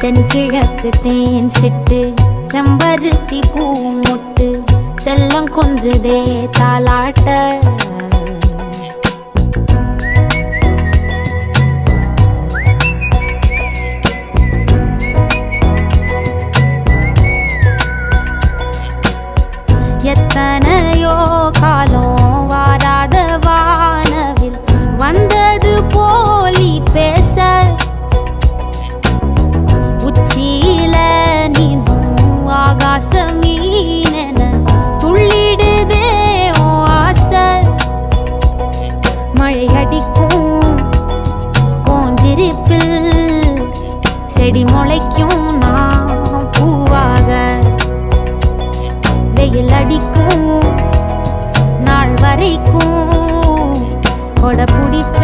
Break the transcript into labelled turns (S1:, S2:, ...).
S1: தென்கிழக்கு தேன் சிட்டு செம்பருத்தி பூ முட்டு செல்லம் கொஞ்சுதே தாலாட்ட எத்தனையோ காலம் வாராத வானவில் வந்தது போலி பேச உச்சியில நீந்தும் ஆகாச மீனென துள்ளிடுதே ஆசை மழை அடிக்கும் ஓஞ்சிருப்பில் செடி முளைக்கும் நான் பூவாக வெயில் அடிக்கும் நாள் வரைக்கும் கொடை பிடிப்ப